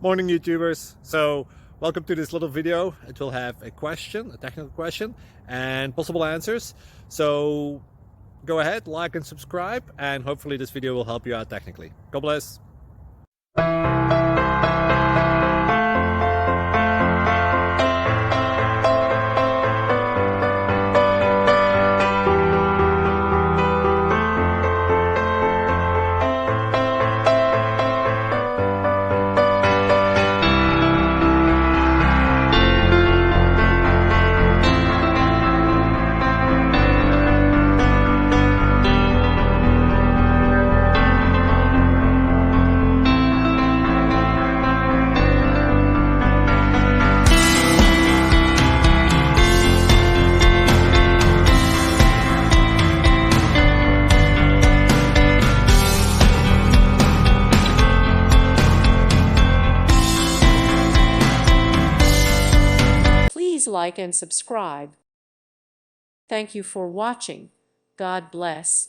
Morning YouTubers. So welcome to this little video. It will have a question, a technical question, and possible answers. So go ahead, like and subscribe, and hopefully this video will help you out technically. God bless. Please like and subscribe. Thank you for watching. God bless.